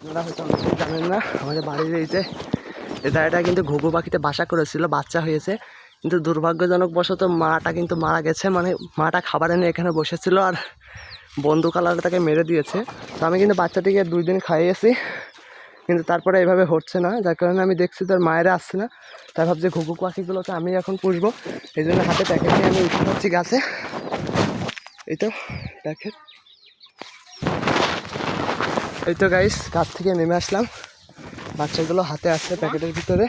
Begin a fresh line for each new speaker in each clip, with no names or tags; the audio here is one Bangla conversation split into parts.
আপনারা হয়তো অনেকেই জানেন না, আমাদের বাড়ির এই যে এটা কিন্তু ঘুঘু পাখিতে বাসা করেছিল, বাচ্চা হয়েছে, কিন্তু দুর্ভাগ্যজনকবশত মাটা কিন্তু মারা গেছে। মানে মাটা খাবার এনে এখানে বসেছিল আর বন্দুকওয়ালারা তাকে মেরে দিয়েছে। তো আমি কিন্তু বাচ্চাটিকে 2 দিন খাইয়েছি, কিন্তু তারপরে এইভাবে হচ্ছে না, যার কারণে আমি দেখছি তার মায়েরা আসছে না। তাই ভাবছি ঘুঘু পাখিগুলোকে আমি এখন পুষবো, এই জন্য হাতে প্যাকেট নিয়ে আমি উঠে যাচ্ছি গাছে। এই তো প্যাকেট, এই তো গাইস গাছ থেকে নেমে আসলাম, বাচ্চাগুলো হাতে আসছে প্যাকেটের ভিতরে।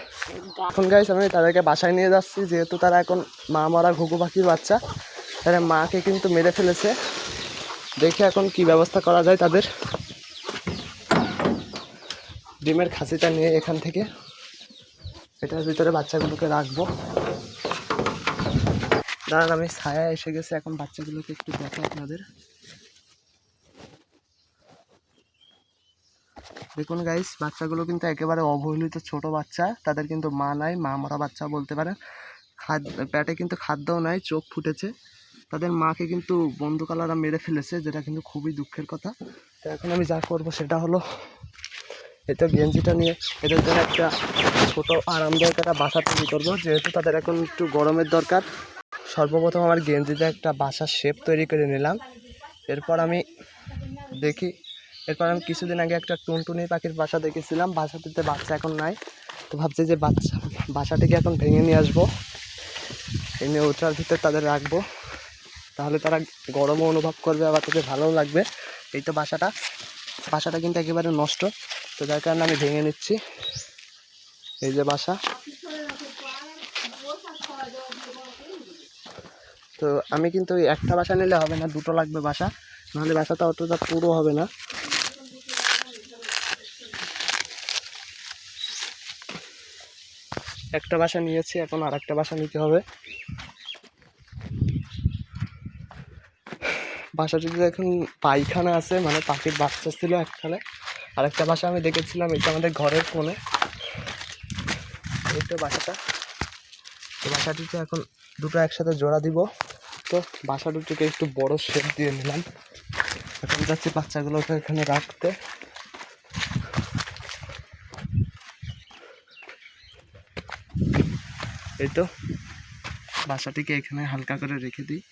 এখন গাইস আমি তাদেরকে বাসায় নিয়ে যাচ্ছি, যেহেতু তারা এখন মা মরা ঘুঘু পাখির বাচ্চা, তারা মাকে কিন্তু মেরে ফেলেছে। দেখে এখন কি ব্যবস্থা করা যায় তাদের। ডিমের খাসিটা নিয়ে এখান থেকে এটার ভিতরে বাচ্চাগুলোকে রাখবো। দাঁড়ান, আমি ছায়া এসে গেছে, এখন বাচ্চাগুলোকে একটু দেখাই আপনাদের। দেখুন গাইস, বাচ্চাগুলো কিন্তু একেবারে অবহেলিত ছোট বাচ্চা, তাদের কিন্তু মা নাই, মা মরা বাচ্চা বলতে পারেন। পেটে কিন্তু খাদ্যও নাই, চোখ ফুটেছে। তাদের মাকে কিন্তু বন্দুকওয়ালারা মেরে ফেলেছে, যেটা কিন্তু খুবই দুঃখের কথা। তো এখন আমি যা করব সেটা হলো, এটা গেঞ্জিটা নিয়ে এদের জন্য একটা ছোট আরামদায়ক একটা বাসা তৈরি করবো, যেহেতু তাদের এখন একটু গরমের দরকার। সর্বপ্রথম আমার গেঞ্জিতে একটা বাসার শেপ তৈরি করে নিলাম। এরপর আমি দেখি, এরপর আমি কিছুদিন আগে একটা টুনটুনি পাখির বাসা দেখেছিলাম, বাসাটিতে বাচ্চা এখন নাই। তো ভাবছি যে বাসাটিকে এখন ভেঙে নিয়ে আসবো, এনে ওটার ভিতরে তাদের রাখবো, তাহলে তারা গরমও অনুভব করবে, আবার তাদের ভালোও লাগবে। এই তো বাসাটা কিন্তু একেবারে নষ্ট, তো যার কারণে আমি ভেঙে নিচ্ছি। এই যে বাসা, তো আমি কিন্তু একটা বাসা নিলে হবে না, 2টো লাগবে বাসা, নাহলে বাসাটা অতটা পুরো হবে না। একটা বাসা নিয়েছি, এখন আর একটা বাসা নিতে হবে। বাসাটিতে এখন পায়খানা আছে, মানে পাখির বাচ্চা ছিল একখানে। আর একটা বাসা আমি দেখেছিলাম, এটা আমাদের ঘরের কোণে। এই তো বাসাটা, তো বাসাটিতে এখন 2টো একসাথে জোড়া দিব। তো বাসা দুটিকে একটু বড় শেপ দিয়ে নিলাম, এখন যাচ্ছি বাচ্চাগুলোকে এখানে রাখতে। এই তো বাসাটিকে এখানে হালকা করে রেখে দিই,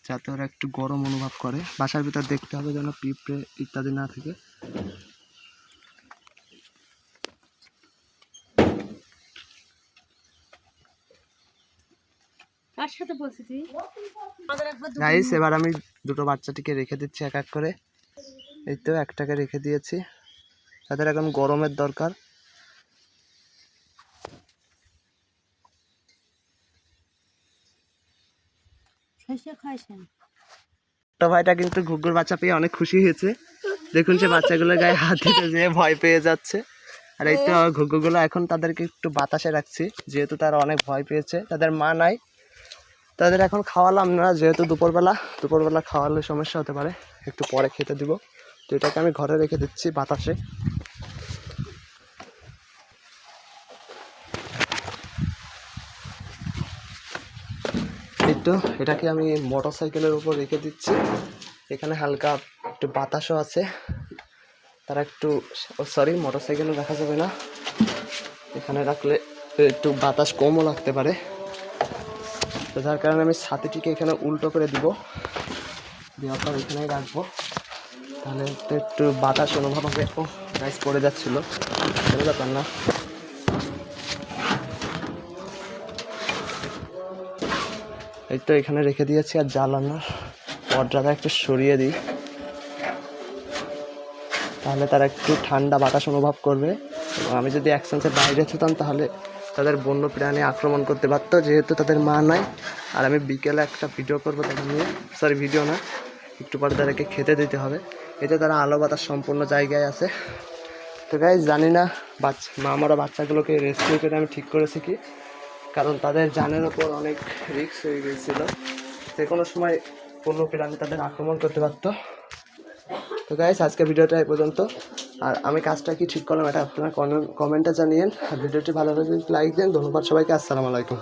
যাতে ওরা একটু গরম অনুভব করে। বাসার ভিতর দেখতে হবে যেন পিঁপড়ে ইত্যাদি না থাকে। গাইস, এবার আমি 2টো বাচ্চাটিকে রেখে দিচ্ছি এক এক করে। এই তো একটাকে রেখে দিয়েছি, তাদের এখন গরমের দরকার। ছোট ভাইটা কিন্তু ঘুঘুর বাচ্চা পেয়ে অনেক খুশি হয়েছে। দেখুন সে বাচ্চাগুলোর গায়ে হাত দিতে যেয়ে ভয় পেয়ে যাচ্ছে। আর এই তো ঘুঘুগুলো এখন তাদেরকে একটু বাতাসে রাখছি, যেহেতু তারা অনেক ভয় পেয়েছে, তাদের মা নাই। তাদের এখন খাওয়ালাম না, যেহেতু দুপুরবেলা খাওয়ালে সমস্যা হতে পারে, একটু পরে খেতে দিব। তো এটাকে আমি ঘরে রেখে দিচ্ছি বাতাসে। এই তো এটাকে আমি মোটর সাইকেলের উপর রেখে দিচ্ছি, এখানে হালকা একটু বাতাসও আছে। তারা একটু, সরি মোটর সাইকেলও রাখা যাবে না, এখানে রাখলে একটু বাতাস কমও লাগতে পারে। তো যার কারণে আমি ছাতিটিকে এখানে উল্টো করে দিব, দেওয়ার পর এখানেই রাখবো, তাহলে একটু বাতাস অনুভব হবে। ও গাইস পড়ে যাচ্ছিলো, কোনো ব্যাপার না। এই তো এখানে রেখে দিয়েছি, আর জ্বালানোর পর্দাটা একটু সরিয়ে দিই, তাহলে তারা একটু ঠান্ডা বাতাস অনুভব করবে। আমি যদি এক চান্সে বাইরে ছুতাম, তাহলে তাদের বন্য প্রাণী আক্রমণ করতে পারত, যেহেতু তাদের মা নাই। আর আমি বিকেলে একটা ভিডিও করবো তাদের নিয়ে, সরি ভিডিও না, একটু পরে তাদেরকে খেতে দিতে হবে। এতে তারা আলো বাতাস সম্পূর্ণ জায়গায় আছে। তো গাইস জানি না মা মরা বাচ্চাগুলোকে রেস্কিউ করে আমি ঠিক করেছি কি, কারণ তাদের জানের ওপর অনেক রিস্ক হয়ে গিয়েছিল, যে কোনো সময় বন্য প্রাণী তাদের আক্রমণ করতে পারতো। তো গাইস আজকে ভিডিওটা এই পর্যন্ত। আর আমি কাজটা কি ঠিক করলাম এটা আপনারা কমেন্টে জানিয়েন। আর ভিডিওটি ভালো লাগলে লাইক দেন। ধন্যবাদ সবাইকে, আসসালামু আলাইকুম।